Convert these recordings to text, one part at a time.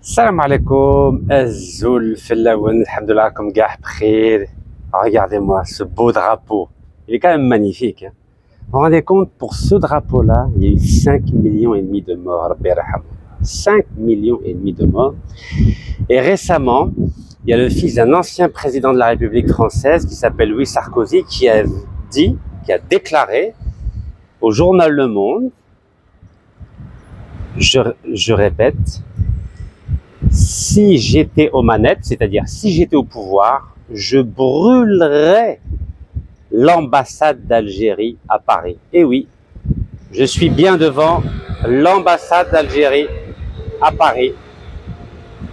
Salam alaikum, Azul, Fellaoun, alhamdoulilah, comme gars, bkhir. Regardez-moi ce beau drapeau. Il est quand même magnifique. Hein. Vous vous rendez compte, pour ce drapeau-là, il y a eu 5 millions et demi de morts. 5 millions et demi de morts. Et récemment, il y a le fils d'un ancien président de la République française qui s'appelle Louis Sarkozy qui a déclaré au journal Le Monde, je répète, si j'étais aux manettes, c'est-à-dire si j'étais au pouvoir, je brûlerais l'ambassade d'Algérie à Paris. Et oui, je suis bien devant l'ambassade d'Algérie à Paris.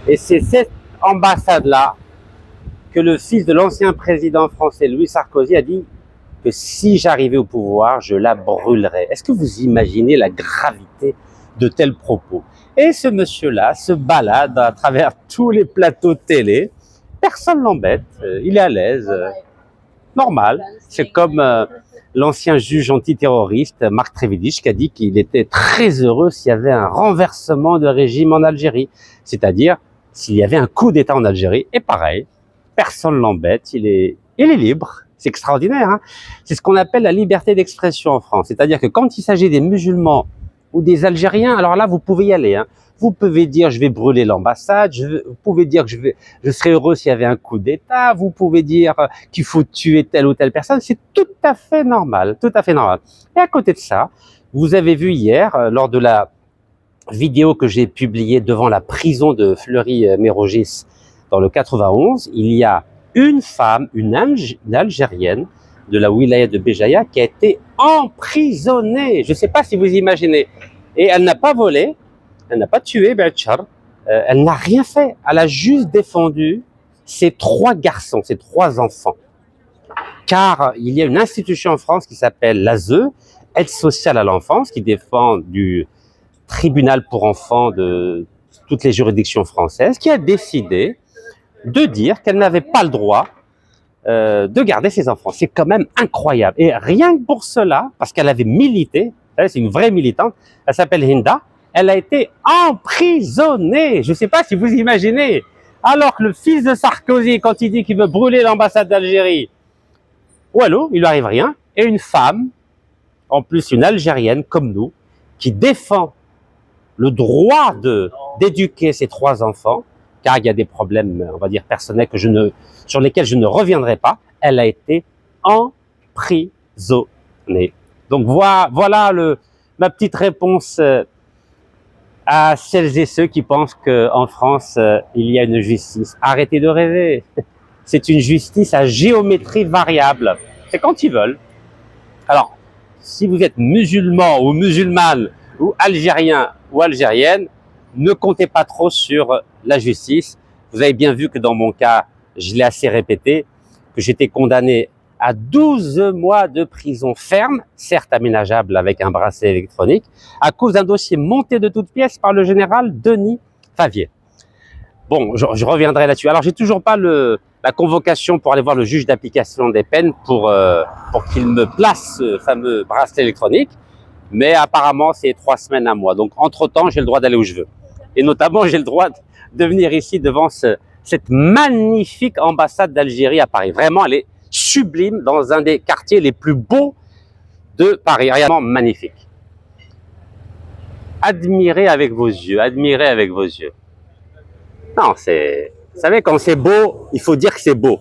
Et c'est cette ambassade-là que le fils de l'ancien président français Louis Sarkozy a dit que si j'arrivais au pouvoir, je la brûlerais. Est-ce que vous imaginez la gravité de tels propos? Et ce monsieur-là se balade à travers tous les plateaux de télé. Personne ne l'embête. Il est à l'aise. Normal. C'est comme l'ancien juge antiterroriste Marc Trévidic qui a dit qu'il était très heureux s'il y avait un renversement de régime en Algérie. C'est-à-dire s'il y avait un coup d'État en Algérie. Et pareil, personne ne l'embête. Il est libre. C'est extraordinaire. Hein, c'est ce qu'on appelle la liberté d'expression en France. C'est-à-dire que quand il s'agit des musulmans ou des Algériens, alors là, vous pouvez y aller. Hein. Vous pouvez dire, je vais brûler l'ambassade. Vous pouvez dire que je serais heureux s'il y avait un coup d'État. Vous pouvez dire qu'il faut tuer telle ou telle personne. C'est tout à fait normal, tout à fait normal. Et à côté de ça, vous avez vu hier, lors de la vidéo que j'ai publiée devant la prison de Fleury-Mérogis dans le 91, il y a une femme, une Algérienne de la wilaya de Béjaïa qui a été emprisonnée. Je ne sais pas si vous imaginez. Et elle n'a pas volé, elle n'a pas tué, elle n'a rien fait. Elle a juste défendu ses 3 garçons, ses 3 enfants. Car il y a une institution en France qui s'appelle l'ASE, Aide sociale à l'enfance, qui défend du tribunal pour enfants de toutes les juridictions françaises, qui a décidé de dire qu'elle n'avait pas le droit de garder ses enfants. C'est quand même incroyable. Et rien que pour cela, parce qu'elle avait milité, c'est une vraie militante, elle s'appelle Hinda, elle a été emprisonnée. Je ne sais pas si vous imaginez. Alors que le fils de Sarkozy, quand il dit qu'il veut brûler l'ambassade d'Algérie, wallo, il lui arrive rien. Et une femme, en plus une Algérienne comme nous, qui défend le droit d'éduquer ses 3 enfants, car il y a des problèmes, on va dire, personnels sur lesquels je ne reviendrai pas, elle a été emprisonnée. Donc voilà ma petite réponse à celles et ceux qui pensent qu'en France, il y a une justice. Arrêtez de rêver. C'est une justice à géométrie variable. C'est quand ils veulent. Alors, si vous êtes musulman ou musulmane ou algérien ou algérienne, ne comptez pas trop sur la justice. Vous avez bien vu que dans mon cas, je l'ai assez répété, que j'étais condamné à 12 mois de prison ferme, certes aménageable avec un bracelet électronique, à cause d'un dossier monté de toutes pièces par le général Denis Favier. Bon, je reviendrai là-dessus. Alors, j'ai toujours pas la convocation pour aller voir le juge d'application des peines pour qu'il me place ce fameux bracelet électronique, mais apparemment, c'est 3 semaines, 1 mois. Donc, entre-temps, j'ai le droit d'aller où je veux. Et notamment, j'ai le droit de venir ici devant cette magnifique ambassade d'Algérie à Paris. Vraiment, elle est sublime dans un des quartiers les plus beaux de Paris. Vraiment magnifique. Admirez avec vos yeux, admirez avec vos yeux. Non, vous savez, quand c'est beau, il faut dire que c'est beau.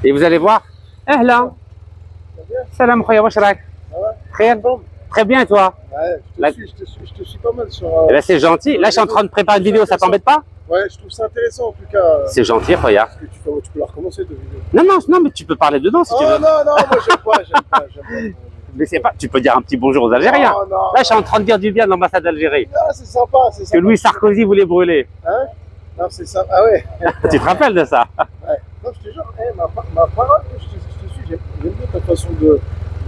Et vous allez voir. Ahlan. Salam khoya, wash rak? Très bien, et toi? Ouais, je te suis pas mal sur... Eh ben, c'est gentil. Là, je suis en train de préparer une vidéo, ça t'embête pas? Ouais, je trouve ça intéressant en tout cas. C'est gentil, regarde. Parce que tu peux la recommencer de vidéo. Non, mais tu peux parler dedans si tu veux. Non, moi j'aime pas. Mais c'est pas, tu peux dire un petit bonjour aux Algériens. Non, Là, je suis en train de dire du bien de l'ambassade d'Algérie. Ah, c'est sympa. Que Louis Sarkozy voulait brûler. Hein? Non, c'est ça. Ah ouais. Tu te rappelles de ça? Ouais. Non, je te jure, ma parole, je te suis, j'aime bien ta façon de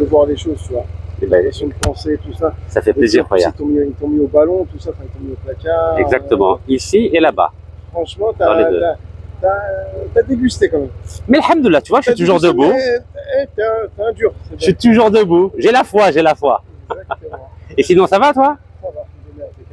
voir les choses, tu vois. Et ben, façon de penser, tout ça. Ça fait plaisir, regarde. Ils t'ont mis au ballon, tout ça, ils t'ont mis au placard. Exactement. Ici et là-bas. Franchement, t'as dégusté quand même. Mais alhamdoulilah, tu vois, je suis toujours debout. T'es un dur. Je suis toujours debout. J'ai la foi. Exactement. Et sinon, ça va, toi? Ça va.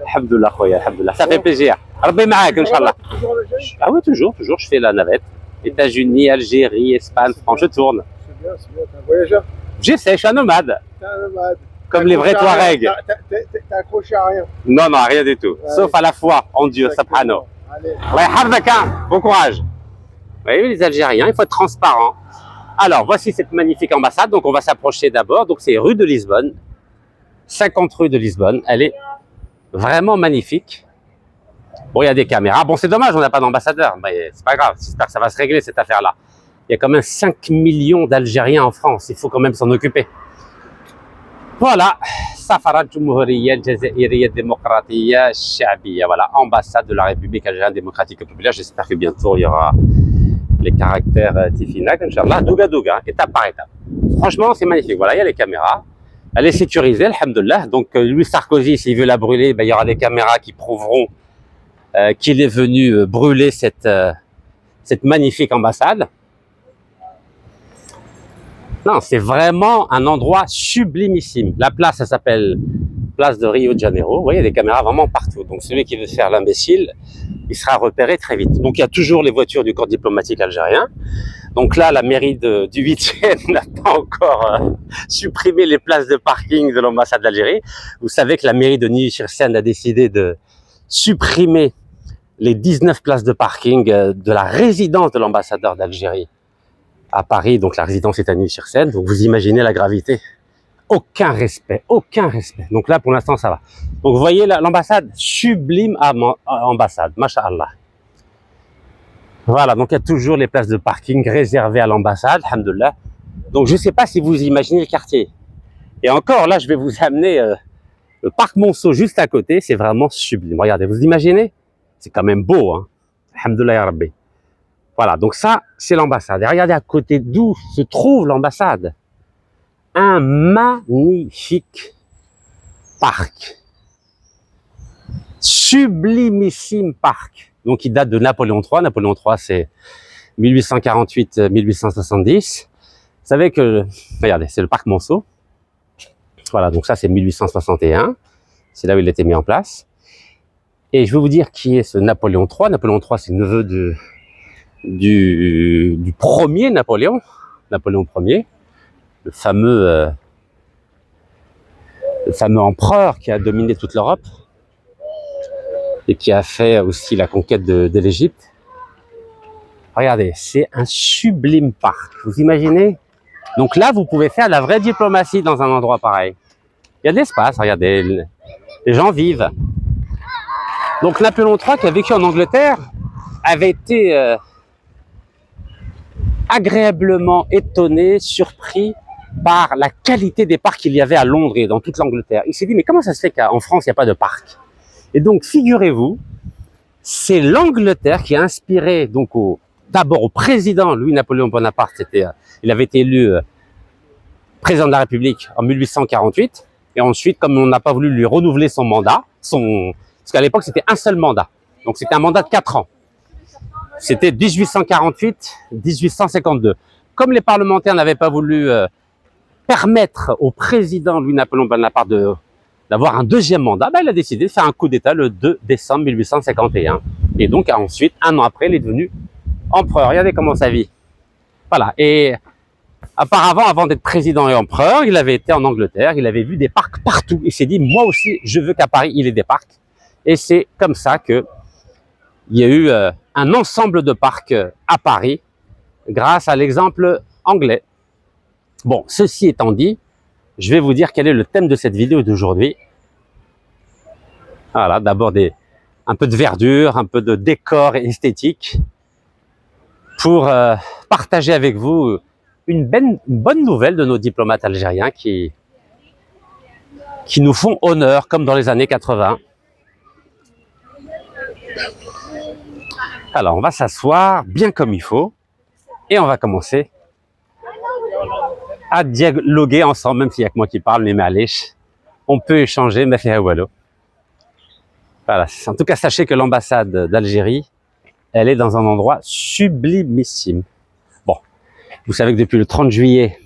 Alhamdulillah, khoya, alhamdulillah. Ça fait plaisir. Rabbi ma'ak, Inch'Allah. Toujours en Algérie? Ah oui, toujours, je fais la navette. États-Unis, Algérie, Espagne, France, je tourne. C'est bien, t'es un voyageur. J'essaie, je suis un nomade. T'es un nomade. Comme les vrais Touaregs. T'es accroché à rien. Non, non, rien du tout. Allez. Sauf à la foi en Dieu, subhanahu. Allez. Allah yahfazak, hein. Bon courage. Vous voyez, les Algériens, il faut être transparent. Alors, voici cette magnifique ambassade. Donc, on va s'approcher d'abord. Donc, c'est rue de Lisbonne. 50 rue de Lisbonne. Elle est vraiment magnifique. Bon, il y a des caméras. Bon, c'est dommage, on n'a pas d'ambassadeur. Mais c'est pas grave. J'espère que ça va se régler, cette affaire-là. Il y a quand même 5 millions d'Algériens en France. Il faut quand même s'en occuper. Voilà. Safarat Jumhuriyya Jazairiyya Démocratia Shabiya. Voilà. Ambassade de la République algérienne démocratique et populaire. J'espère que bientôt, il y aura les caractères Tifinak, Inch'Allah. Douga Douga, étape par étape. Franchement, c'est magnifique. Voilà, il y a les caméras. Elle est sécurisée, alhamdoulilah. Donc, Louis Sarkozy, s'il veut la brûler, ben, il y aura des caméras qui prouveront qu'il est venu brûler cette magnifique ambassade. Non, c'est vraiment un endroit sublimissime. La place, elle s'appelle Place de Rio de Janeiro. Vous voyez, il y a des caméras vraiment partout. Donc, celui qui veut faire l'imbécile, il sera repéré très vite. Donc, il y a toujours les voitures du corps diplomatique algérien. Donc là, la mairie du 8e n'a pas encore supprimé les places de parking de l'ambassade d'Algérie. Vous savez que la mairie de Neuilly-sur-Seine a décidé de supprimer les 19 places de parking de la résidence de l'ambassadeur d'Algérie à Paris. Donc la résidence est à Neuilly-sur-Seine. Donc vous imaginez la gravité. Aucun respect, aucun respect. Donc là, pour l'instant, ça va. Donc vous voyez l'ambassade, sublime ambassade, masha'Allah. Voilà, donc il y a toujours les places de parking réservées à l'ambassade, alhamdoulilah. Donc je ne sais pas si vous imaginez le quartier. Et encore, là, je vais vous amener le parc Monceau juste à côté, c'est vraiment sublime. Regardez, vous imaginez? C'est quand même beau, hein. Alhamdoulilah ya Rabbi. Voilà, donc ça, c'est l'ambassade. Et regardez à côté d'où se trouve l'ambassade. Un magnifique parc. Sublimissime parc. Donc, il date de Napoléon III. Napoléon III, c'est 1848-1870. Vous savez que, regardez, c'est le parc Monceau. Voilà, donc ça, c'est 1861. C'est là où il a été mis en place. Et je vais vous dire qui est ce Napoléon III. Napoléon III, c'est le neveu du premier Napoléon. Napoléon Ier. Le fameux empereur qui a dominé toute l'Europe. Et qui a fait aussi la conquête de l'Égypte. Regardez, c'est un sublime parc. Vous imaginez? Donc là, vous pouvez faire de la vraie diplomatie dans un endroit pareil. Il y a de l'espace, regardez, les gens vivent. Donc Napoléon III, qui a vécu en Angleterre, avait été agréablement étonné, surpris par la qualité des parcs qu'il y avait à Londres et dans toute l'Angleterre. Il s'est dit, mais comment ça se fait qu'en France, il n'y a pas de parc? Et donc, figurez-vous, c'est l'Angleterre qui a inspiré donc d'abord au président Louis-Napoléon Bonaparte. Il avait été élu président de la République en 1848. Et ensuite, comme on n'a pas voulu lui renouveler son mandat, parce qu'à l'époque, c'était un seul mandat. Donc, c'était un mandat de 4 ans. C'était 1848-1852. Comme les parlementaires n'avaient pas voulu permettre au président Louis-Napoléon Bonaparte d'avoir un deuxième mandat, ben, il a décidé de faire un coup d'État le 2 décembre 1851. Et donc, ensuite, un an après, il est devenu empereur. Regardez comment ça vit. Voilà. Et auparavant, avant d'être président et empereur, il avait été en Angleterre, il avait vu des parcs partout. Il s'est dit, moi aussi, je veux qu'à Paris, il y ait des parcs. Et c'est comme ça qu'il y a eu un ensemble de parcs à Paris, grâce à l'exemple anglais. Bon, ceci étant dit, je vais vous dire quel est le thème de cette vidéo d'aujourd'hui. Voilà, d'abord un peu de verdure, un peu de décor esthétique pour partager avec vous une bonne nouvelle de nos diplomates algériens qui nous font honneur comme dans les années 80. Alors, on va s'asseoir bien comme il faut et on va commencer à dialoguer ensemble, même s'il n'y a que moi qui parle, mais maléch, on peut échanger, mais fait wallo. Voilà. En tout cas, sachez que l'ambassade d'Algérie, elle est dans un endroit sublimissime. Bon, vous savez que depuis le 30 juillet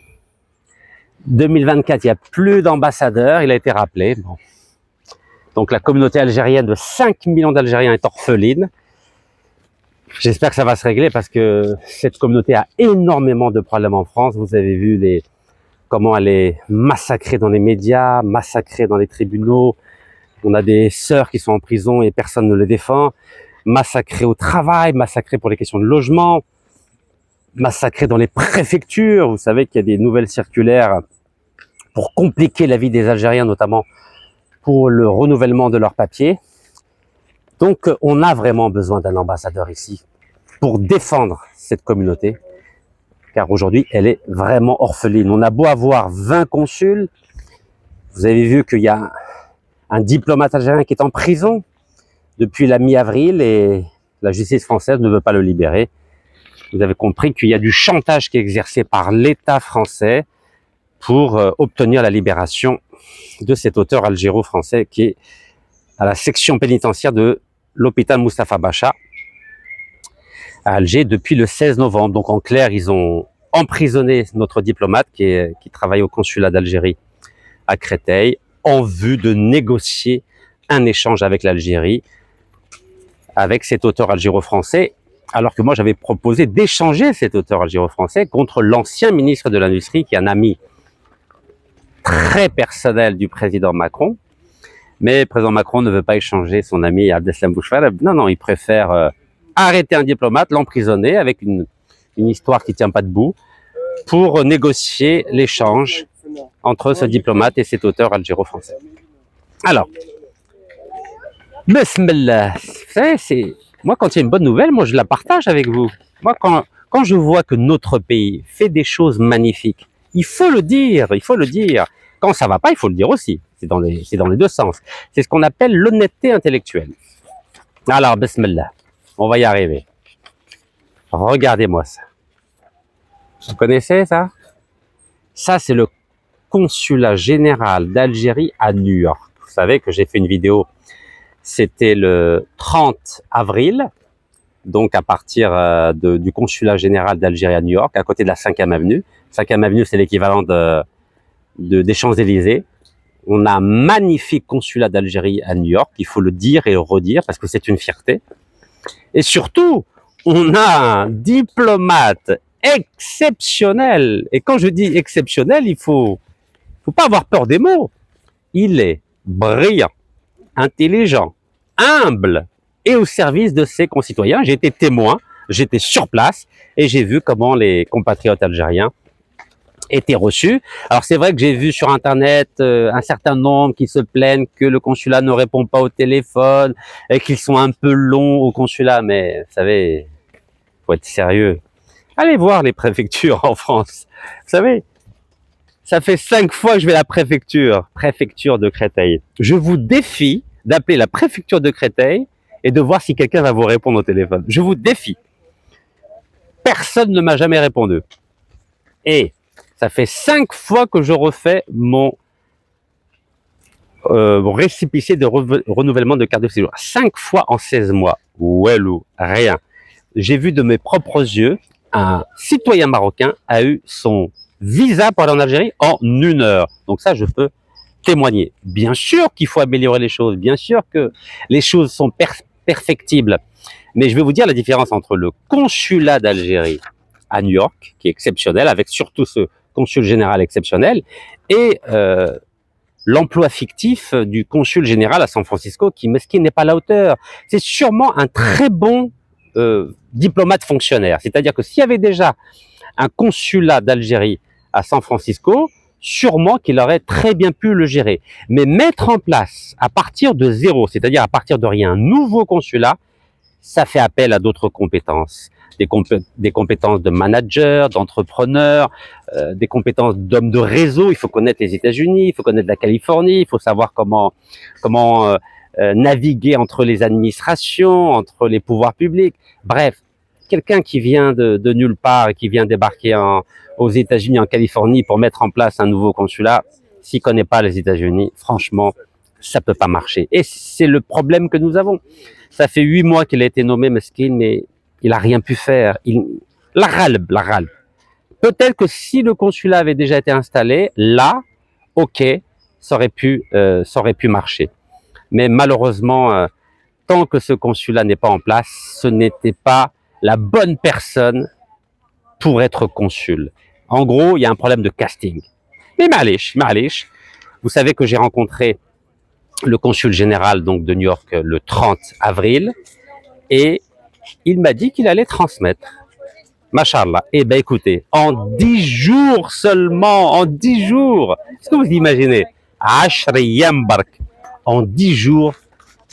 2024, il n'y a plus d'ambassadeur, il a été rappelé. Bon. Donc la communauté algérienne de 5 millions d'Algériens est orpheline. J'espère que ça va se régler parce que cette communauté a énormément de problèmes en France. Vous avez vu comment elle est massacrée dans les médias, massacrée dans les tribunaux. On a des sœurs qui sont en prison et personne ne les défend. Massacrées au travail, massacrées pour les questions de logement, massacrées dans les préfectures. Vous savez qu'il y a des nouvelles circulaires pour compliquer la vie des Algériens, notamment pour le renouvellement de leurs papiers. Donc, on a vraiment besoin d'un ambassadeur ici pour défendre cette communauté, car aujourd'hui, elle est vraiment orpheline. On a beau avoir 20 consuls, vous avez vu qu'il y a un diplomate algérien qui est en prison depuis la mi-avril et la justice française ne veut pas le libérer. Vous avez compris qu'il y a du chantage qui est exercé par l'État français pour obtenir la libération de cet auteur algéro-français qui est à la section pénitentiaire de l'hôpital Moustapha Bacha à Alger depuis le 16 novembre. Donc en clair, ils ont emprisonné notre diplomate qui travaille au consulat d'Algérie à Créteil en vue de négocier un échange avec l'Algérie, avec cet auteur algéro-français, alors que moi j'avais proposé d'échanger cet auteur algéro-français contre l'ancien ministre de l'Industrie qui est un ami très personnel du président Macron. Mais le président Macron ne veut pas échanger son ami Abdeslam Bouchfareb. Non, il préfère arrêter un diplomate, l'emprisonner avec une histoire qui tient pas debout pour négocier l'échange entre ce diplomate et cet auteur algéro-français. Alors, bismillah, moi quand il y a une bonne nouvelle, moi je la partage avec vous. Moi quand je vois que notre pays fait des choses magnifiques, il faut le dire. Quand ça va pas, il faut le dire aussi. C'est dans les deux sens. C'est ce qu'on appelle l'honnêteté intellectuelle. Alors, bismillah, on va y arriver. Regardez-moi ça. Vous connaissez ça? Ça, c'est le consulat général d'Algérie à New York. Vous savez que j'ai fait une vidéo, c'était le 30 avril, donc à partir du consulat général d'Algérie à New York, à côté de la 5e avenue. 5e avenue, c'est l'équivalent des Champs-Élysées. On a un magnifique consulat d'Algérie à New York, il faut le dire et le redire parce que c'est une fierté. Et surtout, on a un diplomate exceptionnel. Et quand je dis exceptionnel, il faut pas avoir peur des mots. Il est brillant, intelligent, humble et au service de ses concitoyens. J'ai été témoin, j'étais sur place et j'ai vu comment les compatriotes algériens étaient reçus. Alors c'est vrai que j'ai vu sur internet un certain nombre qui se plaignent que le consulat ne répond pas au téléphone et qu'ils sont un peu longs au consulat, mais vous savez, faut être sérieux. Allez voir les préfectures en France. Vous savez, ça fait 5 fois que je vais à la préfecture de Créteil. Je vous défie d'appeler la préfecture de Créteil et de voir si quelqu'un va vous répondre au téléphone. Je vous défie. Personne ne m'a jamais répondu. Et ça fait 5 fois que je refais mon récépissé de renouvellement de carte de séjour. 5 fois en 16 mois. Ouelou, rien. J'ai vu de mes propres yeux, un citoyen marocain a eu son visa pour aller en Algérie en 1 heure. Donc ça, je peux témoigner. Bien sûr qu'il faut améliorer les choses. Bien sûr que les choses sont perfectibles. Mais je vais vous dire la différence entre le consulat d'Algérie à New York, qui est exceptionnel, avec surtout ce consul général exceptionnel, et l'emploi fictif du consul général à San Francisco, qui n'est pas à la hauteur. C'est sûrement un très bon diplomate fonctionnaire. C'est-à-dire que s'il y avait déjà un consulat d'Algérie à San Francisco, sûrement qu'il aurait très bien pu le gérer. Mais mettre en place, à partir de zéro, c'est-à-dire à partir de rien, un nouveau consulat, ça fait appel à d'autres compétences. Des compétences de manager, d'entrepreneur, des compétences d'homme de réseau. Il faut connaître les États-Unis, il faut connaître la Californie, il faut savoir comment naviguer entre les administrations, entre les pouvoirs publics. Bref, quelqu'un qui vient de nulle part et qui vient débarquer aux États-Unis, en Californie, pour mettre en place un nouveau consulat, s'il connaît pas les États-Unis, franchement, ça peut pas marcher. Et c'est le problème que nous avons. Ça fait 8 mois qu'il a été nommé, mesquine, mais il a rien pu faire. La ralbe. Peut-être que si le consulat avait déjà été installé, là, ok, ça aurait pu marcher. Mais malheureusement, tant que ce consulat n'est pas en place, ce n'était pas la bonne personne pour être consul. En gros, il y a un problème de casting. Mais malish. Vous savez que j'ai rencontré le consul général donc de New York le 30 avril et il m'a dit qu'il allait transmettre. Machallah. Eh ben écoutez, en 10 jours seulement, en 10 jours, est-ce que vous imaginez? En 10 jours,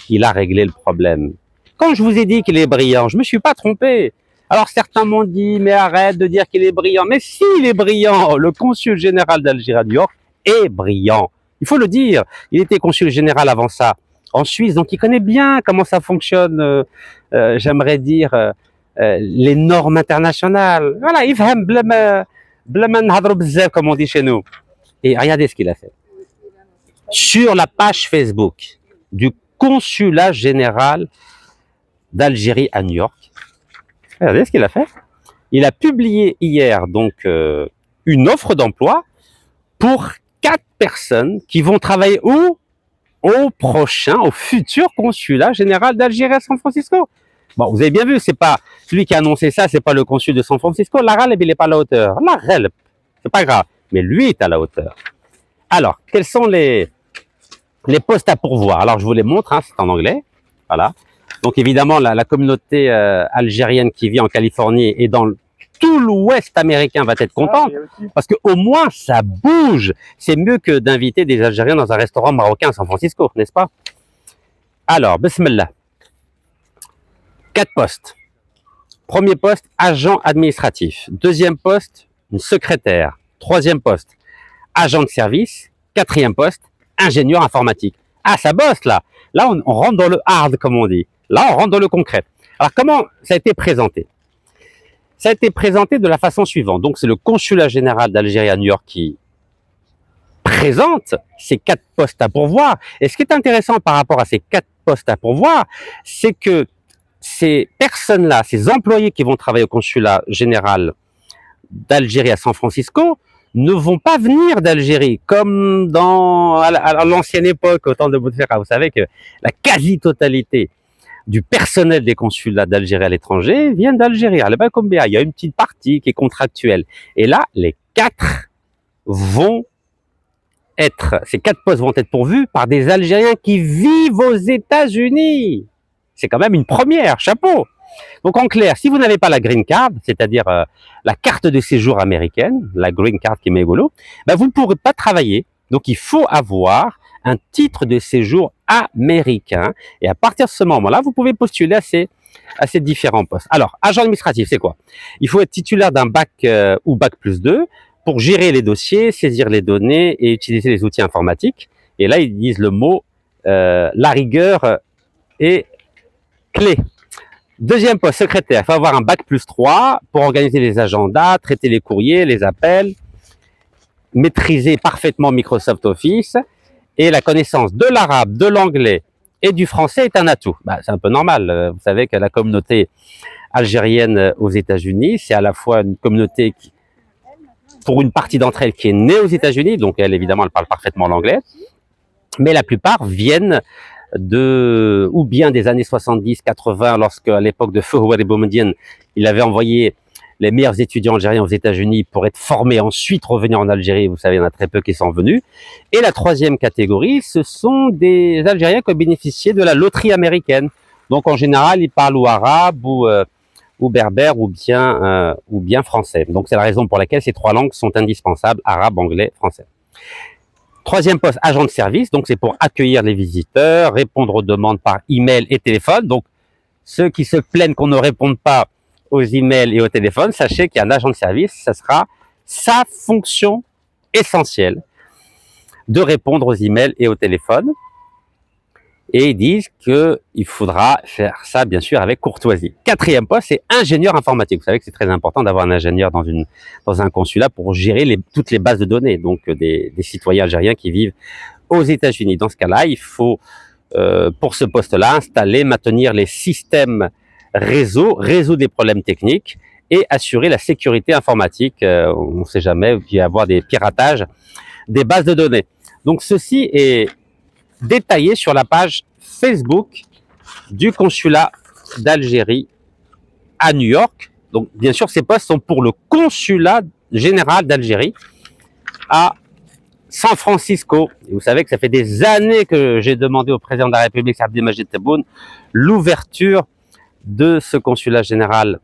il a réglé le problème. Quand je vous ai dit qu'il est brillant, je me suis pas trompé. Alors certains m'ont dit, mais arrête de dire qu'il est brillant. Mais si, il est brillant. Le consul général d'Algérie à New York est brillant. Il faut le dire. Il était consul général avant ça en Suisse, donc il connaît bien comment ça fonctionne. J'aimerais dire les normes internationales. Voilà, il fait comme on dit chez nous. Et regardez ce qu'il a fait. Sur la page Facebook du consulat général d'Algérie à New York, regardez ce qu'il a fait. Il a publié hier donc une offre d'emploi pour 4 personnes qui vont travailler où? Au futur consulat général d'Algérie à San Francisco. Bon, vous avez bien vu, c'est pas celui qui a annoncé ça, c'est pas le consul de San Francisco. La Raleb, il est pas à la hauteur. La Raleb, c'est pas grave, mais lui est à la hauteur. Alors, quels sont les postes à pourvoir? Alors, je vous les montre, hein, c'est en anglais. Voilà. Donc, évidemment, la communauté algérienne qui vit en Californie et dans tout l'Ouest américain va être contente parce que au moins ça bouge. C'est mieux que d'inviter des Algériens dans un restaurant marocain à San Francisco, n'est-ce pas? Alors, bismillah. 4 postes. Premier poste, agent administratif. Deuxième poste, une secrétaire. Troisième poste, agent de service. Quatrième poste, ingénieur informatique. Ah, ça bosse là. Là, on rentre dans le hard, comme on dit. Là, on rentre dans le concret. Alors, comment ça a été présenté? Ça a été présenté de la façon suivante. Donc, c'est le consulat général d'Algérie à New York qui présente ces 4 postes à pourvoir. Et ce qui est intéressant par rapport à ces 4 postes à pourvoir, c'est que ces personnes-là, ces employés qui vont travailler au consulat général d'Algérie à San Francisco, ne vont pas venir d'Algérie, comme à l'ancienne époque, au temps de Bouteflika. Vous savez que la quasi-totalité du personnel des consulats d'Algérie à l'étranger viennent d'Algérie. Il y a une petite partie qui est contractuelle. Et là, ces 4 postes vont être pourvus par des Algériens qui vivent aux États-Unis. C'est quand même une première, chapeau. Donc en clair, si vous n'avez pas la green card, c'est-à-dire la carte de séjour américaine, la green card qui est mégolo, ben vous ne pourrez pas travailler. Donc il faut avoir un titre de séjour américain. Et à partir de ce moment-là, vous pouvez postuler à ces différents postes. Alors, agent administratif, c'est quoi? Il faut être titulaire d'un bac ou bac plus 2 pour gérer les dossiers, saisir les données et utiliser les outils informatiques. Et là, ils disent le mot la rigueur est clé. Deuxième poste, secrétaire. Il faut avoir un bac plus 3 pour organiser les agendas, traiter les courriers, les appels, maîtriser parfaitement Microsoft Office et la connaissance de l'arabe, de l'anglais et du français est un atout. C'est un peu normal. Vous savez que la communauté algérienne aux États-Unis, c'est à la fois une communauté qui, pour une partie d'entre elles qui est née aux États-Unis, donc elle évidemment elle parle parfaitement l'anglais, mais la plupart viennent ou bien des années 70-80, lorsque à l'époque de Fouad Boumediene, il avait envoyé les meilleurs étudiants algériens aux États-Unis pour être formés, ensuite revenir en Algérie. Vous savez, il y en a très peu qui sont venus. Et la troisième catégorie, ce sont des Algériens qui ont bénéficié de la loterie américaine. Donc en général, ils parlent ou arabe ou berbère ou bien français. Donc c'est la raison pour laquelle ces 3 langues sont indispensables, arabe, anglais, français. Troisième poste, agent de service. Donc c'est pour accueillir les visiteurs, répondre aux demandes par email et téléphone. Donc ceux qui se plaignent qu'on ne réponde pas aux emails et au téléphone, sachez qu'il y a un agent de service, ça sera sa fonction essentielle de répondre aux emails et au téléphone. Et ils disent qu'il faudra faire ça, bien sûr, avec courtoisie. Quatrième poste, c'est ingénieur informatique. Vous savez que c'est très important d'avoir un ingénieur dans un consulat pour gérer toutes les bases de données, donc des citoyens algériens qui vivent aux États-Unis. Dans ce cas-là, il faut, pour ce poste-là, installer, maintenir les systèmes résoudre des problèmes techniques et assurer la sécurité informatique. On ne sait jamais, il peut y avoir des piratages des bases de données. Donc ceci est détaillé sur la page Facebook du consulat d'Algérie à New York. Donc, bien sûr, ces posts sont pour le consulat général d'Algérie à San Francisco. Et vous savez que ça fait des années que j'ai demandé au président de la République, Abdelmajid Tebboune, l'ouverture de ce consulat général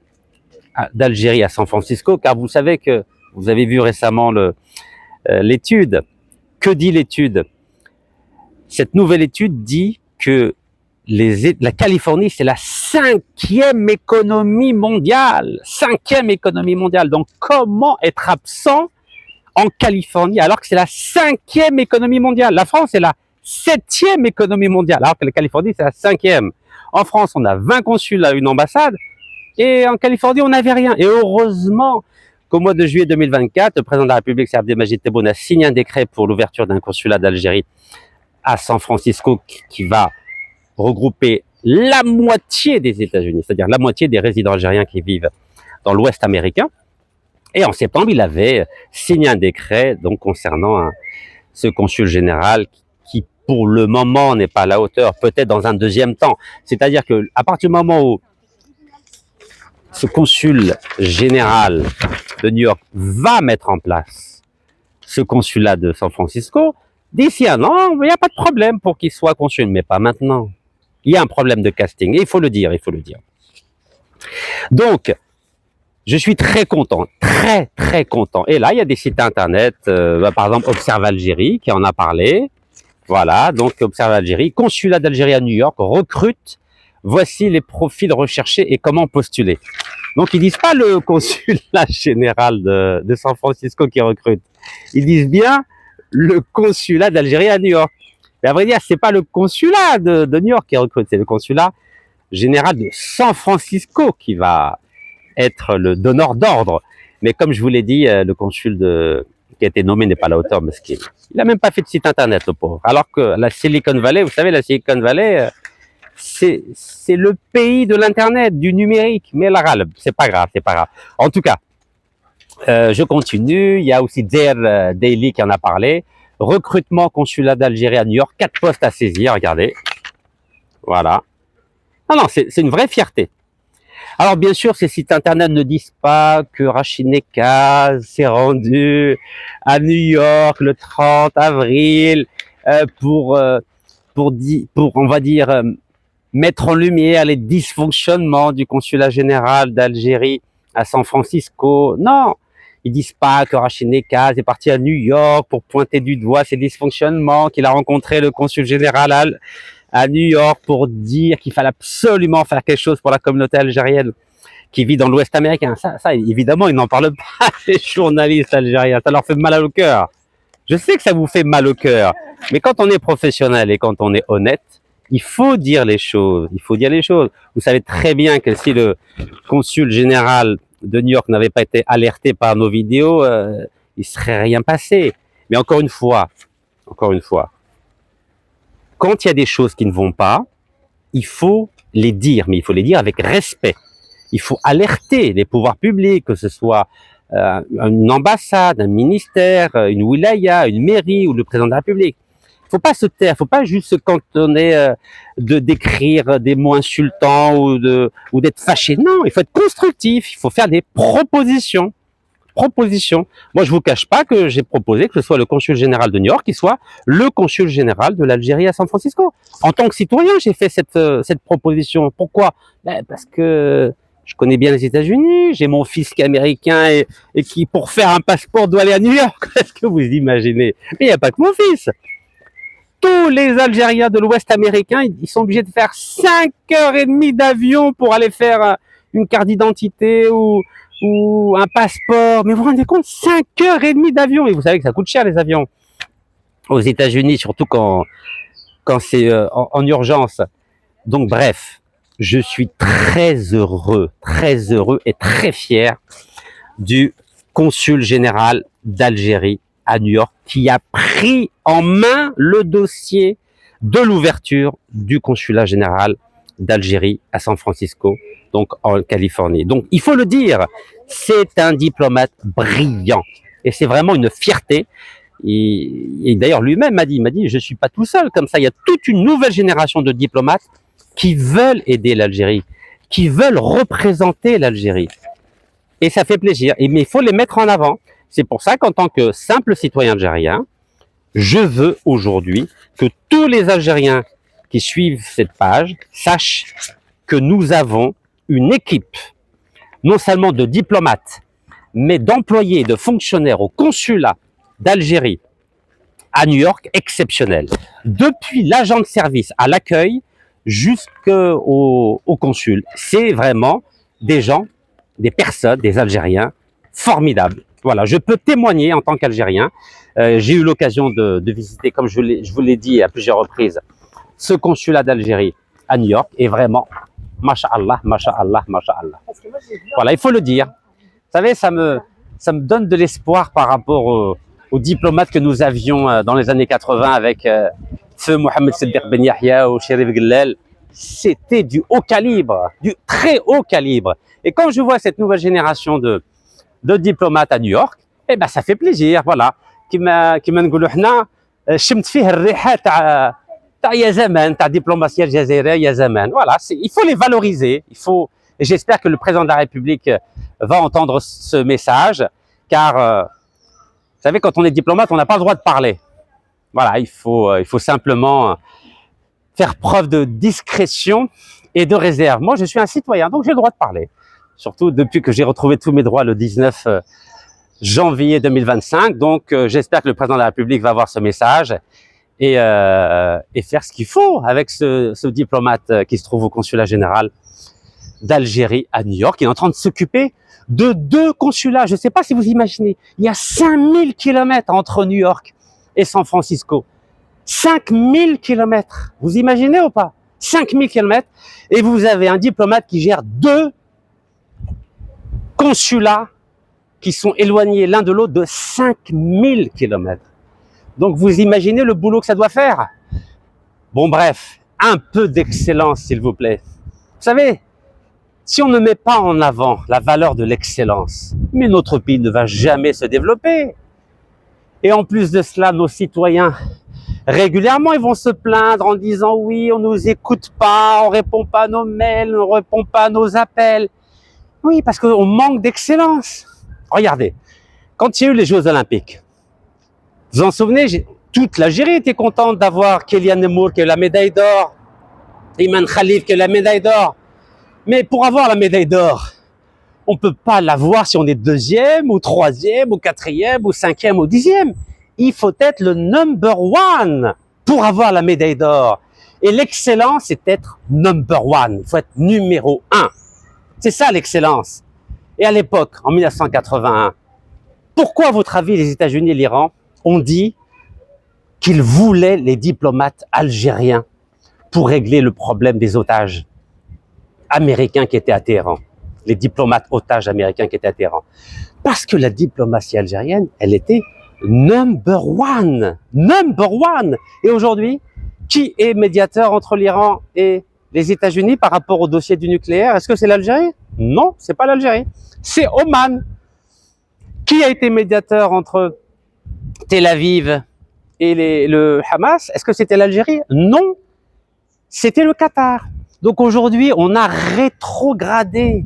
d'Algérie à San Francisco, car vous savez que vous avez vu récemment l'étude. Que dit l'étude? Cette nouvelle étude dit que la Californie, c'est la 5e économie mondiale. 5e économie mondiale. Donc, comment être absent en Californie alors que c'est la 5e économie mondiale? La France est la 7e économie mondiale, alors que la Californie, c'est la 5e. En France, on a 20 consuls à une ambassade, et en Californie, on n'avait rien. Et heureusement qu'au mois de juillet 2024, le président de la République, Abdelmajid Tebboune, a signé un décret pour l'ouverture d'un consulat d'Algérie à San Francisco qui va regrouper la moitié des États-Unis, c'est-à-dire la moitié des résidents algériens qui vivent dans l'Ouest américain. Et en septembre, il avait signé un décret donc concernant ce consul général qui, pour le moment, n'est pas à la hauteur, peut-être dans un deuxième temps. C'est-à-dire que à partir du moment où ce consul général de New York va mettre en place ce consulat de San Francisco, d'ici un an, il n'y a pas de problème pour qu'il soit consul, mais pas maintenant. Il y a un problème de casting, et il faut le dire, il faut le dire. Donc, je suis très content, très content. Et là, il y a des sites internet, par exemple Observe Algérie qui en a parlé. Voilà, donc Observe Algérie, consulat d'Algérie à New York, recrute. Voici les profils recherchés et comment postuler. Donc, ils disent pas le consulat général de San Francisco qui recrute. Ils disent bien le consulat d'Algérie à New York. Mais à vrai dire, c'est pas le consulat de New York qui recrute, c'est le consulat général de San Francisco qui va être le donneur d'ordre. Mais comme je vous l'ai dit, le consul qui a été nommé n'est pas à la hauteur, parce qu'il n'a même pas fait de site internet, le pauvre. Alors que la Silicon Valley, vous savez, la Silicon Valley, c'est le pays de l'internet, du numérique. Mais là, c'est pas grave, c'est pas grave. En tout cas, je continue. Il y a aussi Der Daily qui en a parlé. Recrutement consulat d'Algérie à New York, 4 postes à saisir, regardez. Voilà. Non, c'est une vraie fierté. Alors bien sûr, ces sites internet ne disent pas que Rachid Nekaz s'est rendu à New York le 30 avril pour on va dire mettre en lumière les dysfonctionnements du consulat général d'Algérie à San Francisco. Non, ils disent pas que Rachid Nekaz est parti à New York pour pointer du doigt ces dysfonctionnements, qu'il a rencontré le consul général à New York pour dire qu'il fallait absolument faire quelque chose pour la communauté algérienne qui vit dans l'Ouest américain. Ça, évidemment, ils n'en parlent pas, les journalistes algériens. Ça leur fait mal au cœur. Je sais que ça vous fait mal au cœur, mais quand on est professionnel et quand on est honnête, il faut dire les choses. Il faut dire les choses. Vous savez très bien que si le consul général de New York n'avait pas été alerté par nos vidéos, il serait rien passé. Mais encore une fois, quand il y a des choses qui ne vont pas, il faut les dire, mais il faut les dire avec respect. Il faut alerter les pouvoirs publics, que ce soit une ambassade, un ministère, une wilaya, une mairie ou le président de la République. Il faut pas se taire, il faut pas juste se cantonner d'écrire des mots insultants ou d'être fâché. Non, il faut être constructif, il faut faire des propositions. Moi, je vous cache pas que j'ai proposé que ce soit le consul général de New York qui soit le consul général de l'Algérie à San Francisco. En tant que citoyen, j'ai fait cette proposition. Pourquoi? Parce que je connais bien les États-Unis, j'ai mon fils qui est américain et qui, pour faire un passeport, doit aller à New York. Est-ce que vous imaginez? Mais il n'y a pas que mon fils. Tous les Algériens de l'Ouest américain, ils sont obligés de faire 5h30 d'avion pour aller faire une carte d'identité ou un passeport. Mais vous vous rendez compte, 5h30 d'avion. Et vous savez que ça coûte cher, les avions. Aux États-Unis, surtout quand c'est en urgence. Donc, bref, je suis très heureux et très fier du consul général d'Algérie à New York qui a pris en main le dossier de l'ouverture du consulat général d'Algérie à San Francisco, donc en Californie. Donc, il faut le dire, c'est un diplomate brillant et c'est vraiment une fierté Et d'ailleurs, lui-même il m'a dit, je suis pas tout seul comme ça. Il y a toute une nouvelle génération de diplomates qui veulent aider l'Algérie, qui veulent représenter l'Algérie. Et ça fait plaisir. Mais il faut les mettre en avant. C'est pour ça qu'en tant que simple citoyen algérien, je veux aujourd'hui que tous les Algériens qui suivent cette page sachent que nous avons une équipe, non seulement de diplomates, mais d'employés, de fonctionnaires au consulat d'Algérie à New York exceptionnelle. Depuis l'agent de service à l'accueil jusqu'au consul. C'est vraiment des gens, des personnes, des Algériens formidables. Voilà, je peux témoigner en tant qu'Algérien. J'ai eu l'occasion de visiter, comme je vous l'ai dit à plusieurs reprises, ce consulat d'Algérie à New York est vraiment, masha'Allah, masha'Allah, masha'Allah. Voilà, il faut le dire. Vous savez, ça me donne de l'espoir par rapport aux diplomates que nous avions dans les années 80 avec feu Mohamed Siddiq Ben Yahya ou Cherif Glel. C'était du haut calibre, du très haut calibre. Et quand je vois cette nouvelle génération de diplomates à New York, eh ben ça fait plaisir, voilà. كما نقولوا حنا شمت فيه الريحه تاع يا زمان تاع الدبلوماسيه الجزائريه يا زمان. Voilà, il faut les valoriser, et j'espère que le président de la République va entendre ce message, car vous savez, quand on est diplomate, on n'a pas le droit de parler. Voilà, il faut simplement faire preuve de discrétion et de réserve. Moi, je suis un citoyen, donc j'ai le droit de parler. Surtout depuis que j'ai retrouvé tous mes droits le 19 janvier 2025. Donc, j'espère que le président de la République va voir ce message et faire ce qu'il faut avec ce diplomate qui se trouve au consulat général d'Algérie à New York. Il est en train de s'occuper de 2 consulats. Je ne sais pas si vous imaginez, il y a 5000 kilomètres entre New York et San Francisco. 5000 kilomètres. Vous imaginez ou pas? 5000 kilomètres. Et vous avez un diplomate qui gère 2 consulats qui sont éloignés l'un de l'autre de 5000 kilomètres. Donc vous imaginez le boulot que ça doit faire. Bon bref, un peu d'excellence s'il vous plaît. Vous savez, si on ne met pas en avant la valeur de l'excellence, mais notre pays ne va jamais se développer. Et en plus de cela, nos citoyens, régulièrement, ils vont se plaindre en disant oui, on nous écoute pas, on répond pas à nos mails, on répond pas à nos appels. Oui, parce qu'on manque d'excellence. Regardez, quand il y a eu les Jeux Olympiques, vous vous en souvenez, toute l'Algérie était contente d'avoir Kélian Nemour qui a eu la médaille d'or, Iman Khalif qui a eu la médaille d'or. Mais pour avoir la médaille d'or, on ne peut pas l'avoir si on est 2e ou 3e ou 4e ou 5e ou 10e. Il faut être le number 1 pour avoir la médaille d'or. Et l'excellence, c'est être number 1. Il faut être numéro 1. C'est ça l'excellence. Et à l'époque, en 1981, pourquoi, à votre avis, les États-Unis et l'Iran ont dit qu'ils voulaient les diplomates algériens pour régler le problème des otages américains qui étaient à Téhéran, les diplomates otages américains qui étaient à Téhéran? Parce que la diplomatie algérienne, elle était number 1. Number 1. Et aujourd'hui, qui est médiateur entre l'Iran et les États-Unis par rapport au dossier du nucléaire? Est-ce que c'est l'Algérie? Non, c'est pas l'Algérie. C'est Oman. Qui a été médiateur entre Tel Aviv et le Hamas? Est-ce que c'était l'Algérie? Non, c'était le Qatar. Donc aujourd'hui, on a rétrogradé.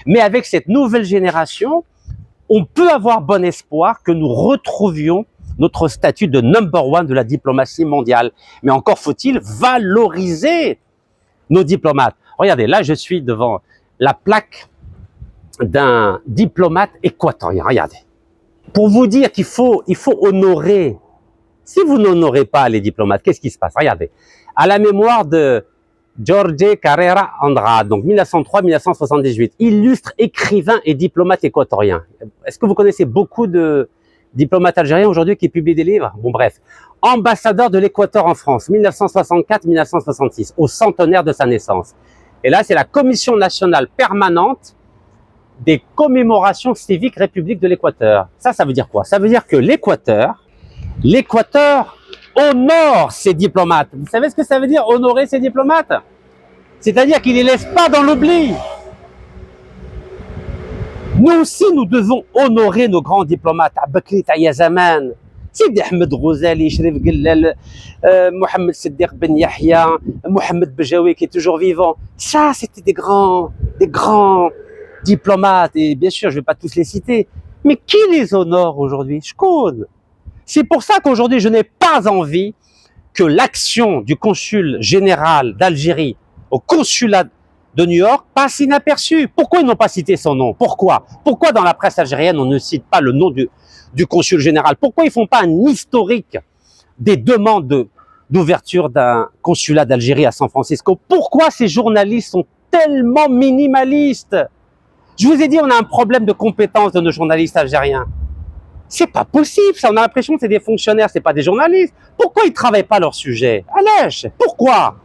Mais avec cette nouvelle génération, on peut avoir bon espoir que nous retrouvions notre statut de number 1 de la diplomatie mondiale. Mais encore faut-il valoriser nos diplomates. Regardez, là, je suis devant la plaque d'un diplomate équatorien. Regardez. Pour vous dire qu'il faut honorer. Si vous n'honorez pas les diplomates, qu'est-ce qui se passe? Regardez. À la mémoire de Jorge Carrera Andrade, donc 1903-1978, illustre écrivain et diplomate équatorien. Est-ce que vous connaissez beaucoup de diplomates algériens aujourd'hui qui publient des livres? Bon bref. Ambassadeur de l'Équateur en France, 1964-1966, au centenaire de sa naissance. Et là, c'est la Commission nationale permanente des commémorations civiques République de l'Équateur. Ça veut dire quoi? Ça veut dire que l'Équateur honore ses diplomates. Vous savez ce que ça veut dire, honorer ses diplomates? C'est-à-dire qu'il ne les laisse pas dans l'oubli. Nous aussi, nous devons honorer nos grands diplomates. Bakri Taya Zaman, Sidi Ahmed Ghazali, Sherif Gellal, Mohamed Siddiq Ben Yahya, Mohamed Bejaoui qui est toujours vivant. Ça, c'était des grands diplomates. Et bien sûr, je ne vais pas tous les citer. Mais qui les honore aujourd'hui? Je connais. C'est pour ça qu'aujourd'hui, je n'ai pas envie que l'action du consul général d'Algérie au consulat de New York passe inaperçue. Pourquoi ils n'ont pas cité son nom? Pourquoi dans la presse algérienne, on ne cite pas le nom du consul général? Pourquoi ils ne font pas un historique des demandes d'ouverture d'un consulat d'Algérie à San Francisco? Pourquoi ces journalistes sont tellement minimalistes? Je vous ai dit, on a un problème de compétence de nos journalistes algériens. C'est pas possible, ça. On a l'impression que c'est des fonctionnaires, c'est pas des journalistes. Pourquoi ils travaillent pas leur sujet? Allège, pourquoi?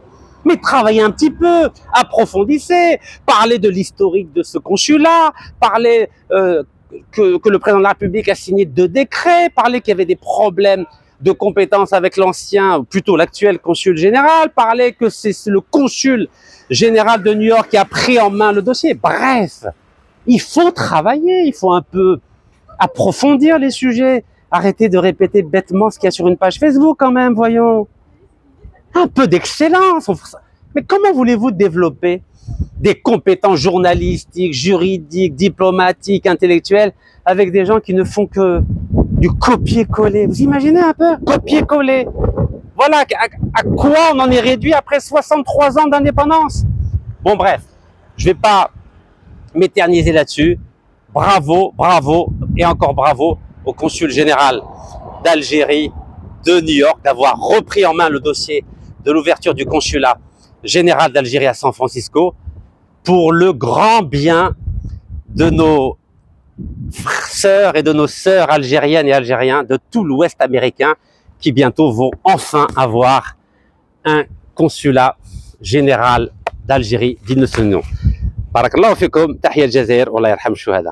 Mais travaillez un petit peu, approfondissez, parlez de l'historique de ce consulat, parlez que le président de la République a signé 2 décrets, parlez qu'il y avait des problèmes de compétences avec l'ancien, ou plutôt l'actuel consul général, parlez que c'est le consul général de New York qui a pris en main le dossier. Bref, il faut travailler, il faut un peu approfondir les sujets, arrêtez de répéter bêtement ce qu'il y a sur une page Facebook quand même, voyons. Un peu d'excellence. Mais comment voulez-vous développer des compétences journalistiques, juridiques, diplomatiques, intellectuelles avec des gens qui ne font que du copier-coller? Vous imaginez un peu? Copier-coller. Voilà à quoi on en est réduit après 63 ans d'indépendance. Bon bref, je ne vais pas m'éterniser là-dessus. Bravo, bravo et encore bravo au consul général d'Algérie de New York d'avoir repris en main le dossier de l'ouverture du consulat général d'Algérie à San Francisco pour le grand bien de nos sœurs et de nos sœurs algériennes et algériens de tout l'Ouest américain qui bientôt vont enfin avoir un consulat général d'Algérie digne de ce nom. Barakallahu fikum, tahiyya al-Jazair, wallah yarham shuhada.